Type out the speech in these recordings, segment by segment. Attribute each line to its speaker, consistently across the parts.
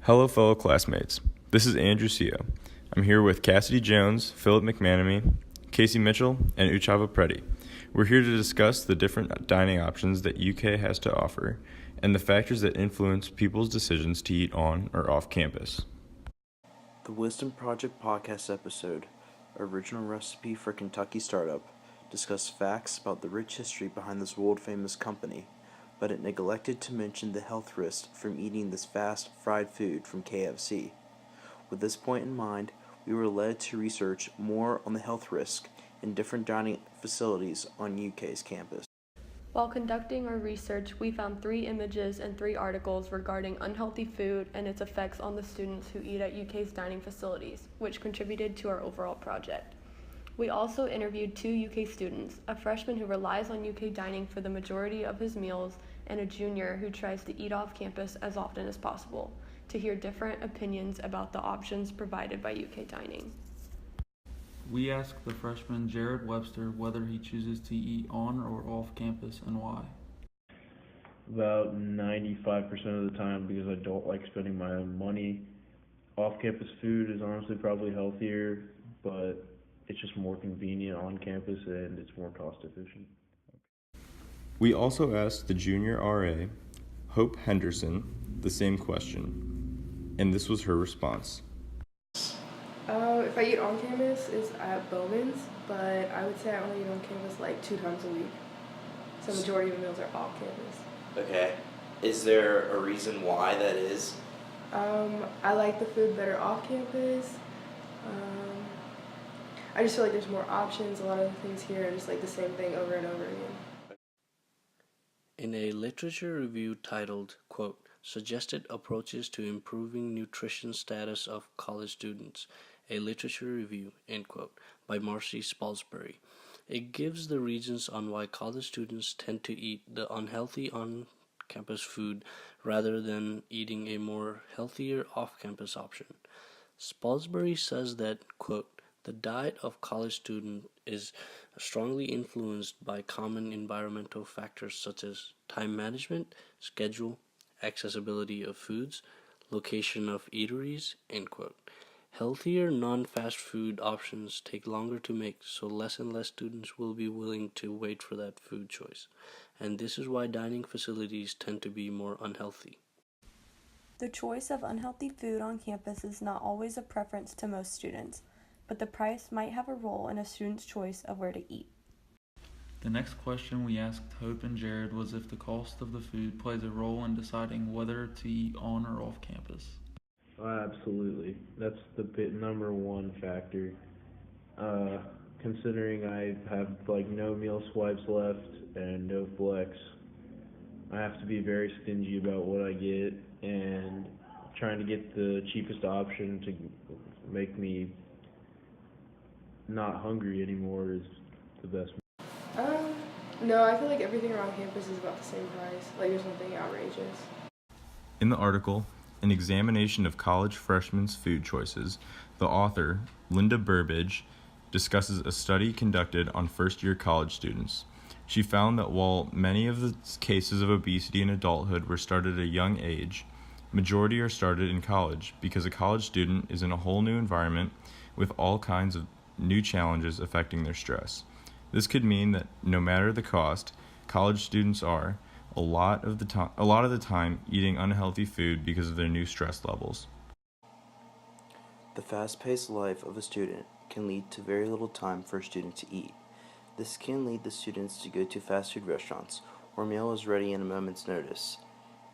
Speaker 1: Hello, fellow classmates. This is Andrew Sio. I'm here with Cassidy Jones, Philip McManamy, Casey Mitchell, and Uchava Preddy. We're here to discuss the different dining options that UK has to offer and the factors that influence people's decisions to eat on or off campus.
Speaker 2: The Wisdom Project podcast episode, Original Recipe for Kentucky Startup, discussed facts about the rich history behind this world-famous company, but it neglected to mention the health risks from eating this fast, fried food from KFC. With this point in mind, we were led to research more on the health risk in different dining facilities on UK's campus.
Speaker 3: While conducting our research, we found 3 images and 3 articles regarding unhealthy food and its effects on the students who eat at UK's dining facilities, which contributed to our overall project. We also interviewed 2 UK students, a freshman who relies on UK dining for the majority of his meals and a junior who tries to eat off campus as often as possible, to hear different opinions about the options provided by UK dining.
Speaker 4: We asked the freshman Jared Webster whether he chooses to eat on or off campus and why.
Speaker 5: About 95% of the time, because I don't like spending my own money. Off-campus food is honestly probably healthier, but it's just more convenient on campus and it's more cost efficient.
Speaker 1: We also asked the junior RA, Hope Henderson, the same question, and this was her response.
Speaker 6: If I eat on campus, it's at Bowman's, but I would say I only eat on campus like 2 times a week. So the majority of the meals are off campus.
Speaker 2: Okay. Is there a reason why that is?
Speaker 6: I like the food better off campus. I just feel like there's more options. A lot of the things here are just like the same thing over and over again.
Speaker 7: In a literature review titled, quote, Suggested Approaches to Improving Nutrition Status of College Students, a literature review, end quote, by Marcy Spalsbury. It gives the reasons on why college students tend to eat the unhealthy on-campus food rather than eating a more healthier off-campus option. Spalsbury says that, quote, the diet of college student is strongly influenced by common environmental factors such as time management, schedule, accessibility of foods, location of eateries, end quote. Healthier non-fast food options take longer to make, so less and less students will be willing to wait for that food choice. And this is why dining facilities tend to be more unhealthy.
Speaker 8: The choice of unhealthy food on campus is not always a preference to most students, but the price might have a role in a student's choice of where to eat.
Speaker 4: The next question we asked Hope and Jared was if the cost of the food plays a role in deciding whether to eat on or off campus.
Speaker 5: Absolutely. That's the number one factor. Considering I have like no meal swipes left and no flex, I have to be very stingy about what I get, and trying to get the cheapest option to make me not hungry anymore is the best.
Speaker 6: No, I feel like everything around campus is about the same price. Like there's nothing outrageous.
Speaker 1: In the article, An Examination of College Freshmen's Food Choices, the author, Linda Burbidge, discusses a study conducted on first-year college students. She found that while many of the cases of obesity in adulthood were started at a young age, majority are started in college because a college student is in a whole new environment with all kinds of new challenges affecting their stress. This could mean that no matter the cost, college students are, a lot of the time eating unhealthy food because of their new stress levels.
Speaker 2: The fast-paced life of a student can lead to very little time for a student to eat. This can lead the students to go to fast food restaurants where a meal is ready in a moment's notice,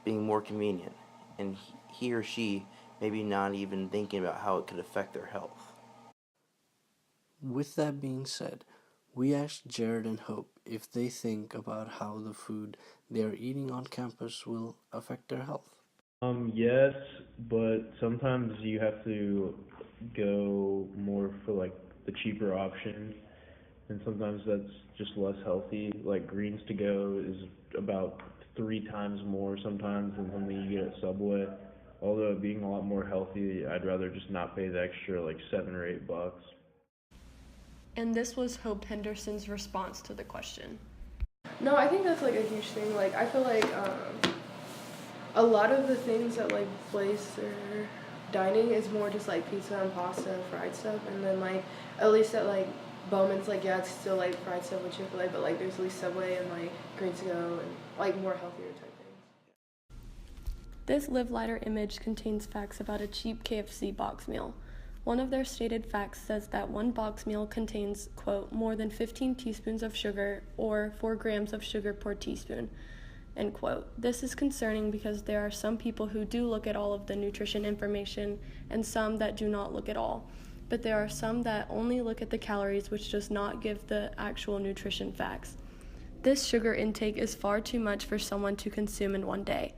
Speaker 2: being more convenient, and he or she maybe not even thinking about how it could affect their health.
Speaker 7: With that being said, we asked Jared and Hope if they think about how the food they are eating on campus will affect their health.
Speaker 5: Yes, but sometimes you have to go more for like the cheaper option, and sometimes that's just less healthy. Like greens to go is about 3 times more sometimes than something you get at Subway. Although it being a lot more healthy, I'd rather just not pay the extra like $7 or $8.
Speaker 3: And this was Hope Henderson's response to the question.
Speaker 6: No, I think that's like a huge thing. Like I feel like A lot of the things at like Blazer Dining is more just like pizza and pasta and fried stuff, and then like at least at like Bowman's, like yeah, it's still like fried stuff with Chick-fil-A, but like there's at least Subway and like Green to Go and like more healthier type things.
Speaker 3: This Live Lighter image contains facts about a cheap KFC box meal. One of their stated facts says that one box meal contains, quote, more than 15 teaspoons of sugar or 4 grams of sugar per teaspoon, end quote. This is concerning because there are some people who do look at all of the nutrition information and some that do not look at all. But there are some that only look at the calories, which does not give the actual nutrition facts. This sugar intake is far too much for someone to consume in one day.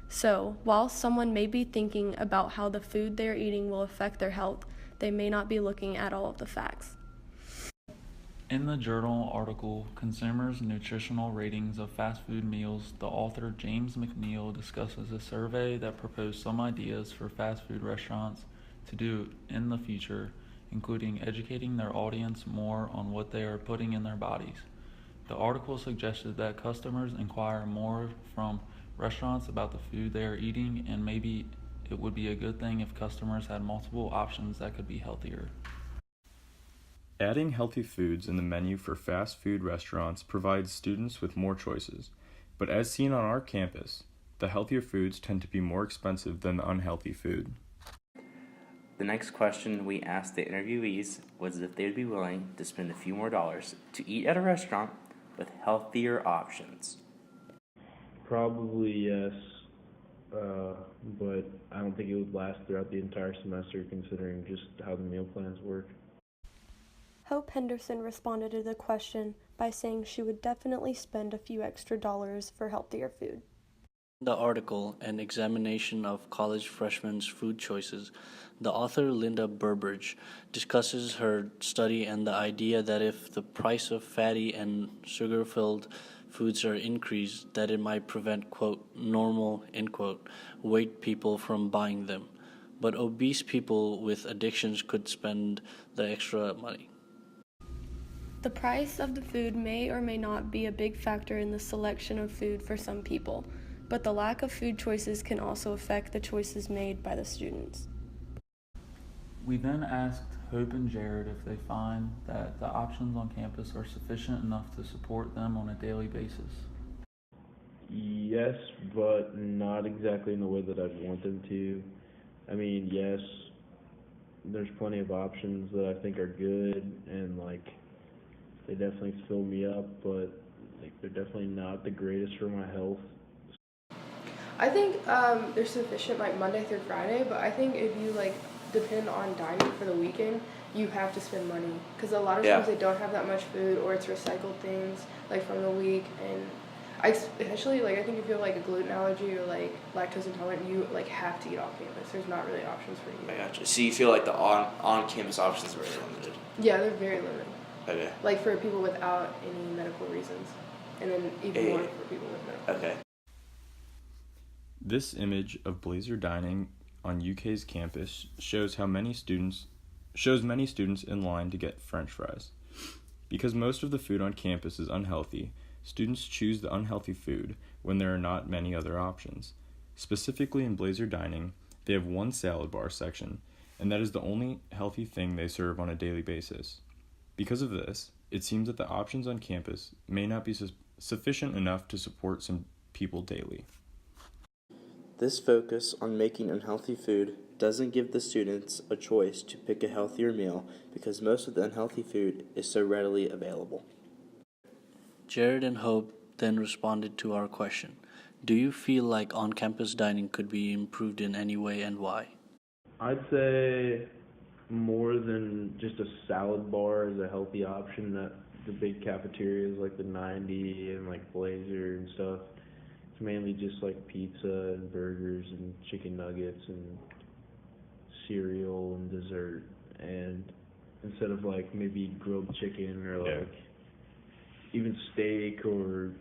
Speaker 3: So, while someone may be thinking about how the food they are eating will affect their health, they may not be looking at all of the facts.
Speaker 4: In the journal article, Consumers' Nutritional Ratings of Fast Food Meals, the author James McNeil discusses a survey that proposed some ideas for fast food restaurants to do in the future, including educating their audience more on what they are putting in their bodies. The article suggested that customers inquire more from restaurants about the food they are eating, and maybe it would be a good thing if customers had multiple options that could be healthier.
Speaker 1: Adding healthy foods in the menu for fast food restaurants provides students with more choices, but as seen on our campus, the healthier foods tend to be more expensive than the unhealthy food.
Speaker 2: The next question we asked the interviewees was if they would be willing to spend a few more dollars to eat at a restaurant with healthier options.
Speaker 5: Probably yes, but I don't think it would last throughout the entire semester considering just how the meal plans work.
Speaker 3: Hope Henderson responded to the question by saying she would definitely spend a few extra dollars for healthier food.
Speaker 7: The article, An Examination of College Freshmen's Food Choices, the author Linda Burbridge discusses her study and the idea that if the price of fatty and sugar-filled foods are increased, that it might prevent, quote, normal, end quote, weight people from buying them. But obese people with addictions could spend the extra money.
Speaker 3: The price of the food may or may not be a big factor in the selection of food for some people, but the lack of food choices can also affect the choices made by the students.
Speaker 4: We then asked Hope and Jared if they find that the options on campus are sufficient enough to support them on a daily basis.
Speaker 5: Yes, but not exactly in the way that I'd want them to. I mean, yes, there's plenty of options that I think are good and like they definitely fill me up, but like they're definitely not the greatest for my health.
Speaker 6: I think they're sufficient like Monday through Friday, but I think if you like depend on dining for the weekend, you have to spend money because a lot of times they don't have that much food or it's recycled things like from the week. And especially like I think if you have like a gluten allergy or like lactose intolerant, you like have to eat off campus. There's not really options for you.
Speaker 2: I gotcha. So you feel like the on campus options are very limited.
Speaker 6: Yeah, they're very limited.
Speaker 2: Okay.
Speaker 6: Like for people without any medical reasons, and then even more for people with medical.
Speaker 2: Okay.
Speaker 1: This image of Blazer Dining on UK's campus shows many students in line to get French fries. Because most of the food on campus is unhealthy, students choose the unhealthy food when there are not many other options. Specifically in Blazer Dining, they have one salad bar section, and that is the only healthy thing they serve on a daily basis. Because of this, it seems that the options on campus may not be sufficient enough to support some people daily.
Speaker 2: This focus on making unhealthy food doesn't give the students a choice to pick a healthier meal because most of the unhealthy food is so readily available.
Speaker 7: Jared and Hope then responded to our question. Do you feel like on-campus dining could be improved in any way and why?
Speaker 5: I'd say more than just a salad bar is a healthy option. That the big cafeterias like the 90 and like Blazer and stuff, it's mainly just like pizza and burgers and chicken nuggets and cereal and dessert. And instead of like maybe grilled chicken or like even steak, or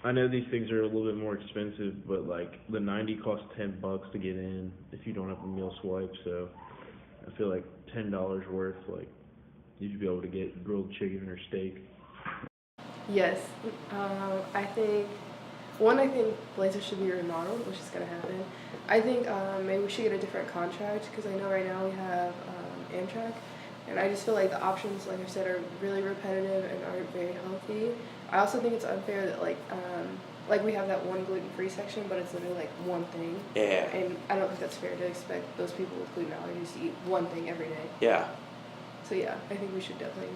Speaker 5: I know these things are a little bit more expensive, but like the 90 costs $10 to get in if you don't have a meal swipe. So I feel like $10 worth, like you should be able to get grilled chicken or steak.
Speaker 6: Yes, I think One, I think Blazer should be remodeled, which is going to happen. I think maybe we should get a different contract because I know right now we have Amtrak, and I just feel like the options, like I said, are really repetitive and aren't very healthy. I also think it's unfair that like we have that one gluten-free section, but it's literally like one thing.
Speaker 2: Yeah.
Speaker 6: And I don't think that's fair to expect those people with gluten allergies to eat one thing every day.
Speaker 2: Yeah.
Speaker 6: So yeah, I think we should definitely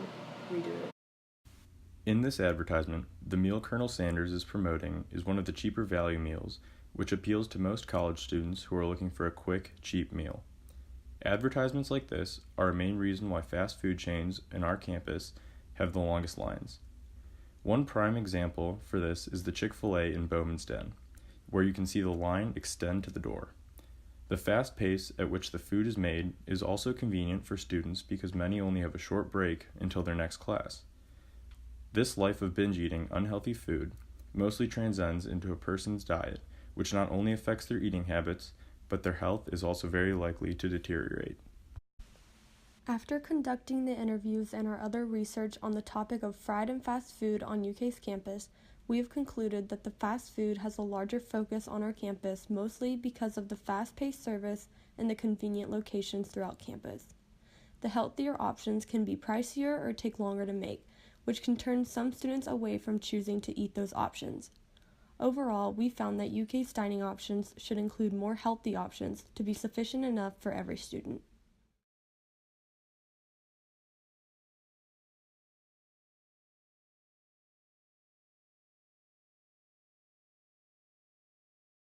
Speaker 6: redo it.
Speaker 1: In this advertisement, the meal Colonel Sanders is promoting is one of the cheaper value meals, which appeals to most college students who are looking for a quick, cheap meal. Advertisements like this are a main reason why fast food chains in our campus have the longest lines. One prime example for this is the Chick-fil-A in Bowman's Den, where you can see the line extend to the door. The fast pace at which the food is made is also convenient for students because many only have a short break until their next class. This life of binge eating unhealthy food mostly transcends into a person's diet, which not only affects their eating habits, but their health is also very likely to deteriorate.
Speaker 3: After conducting the interviews and our other research on the topic of fried and fast food on UK's campus, we have concluded that the fast food has a larger focus on our campus mostly because of the fast-paced service and the convenient locations throughout campus. The healthier options can be pricier or take longer to make, which can turn some students away from choosing to eat those options. Overall, we found that UK's dining options should include more healthy options to be sufficient enough for every student.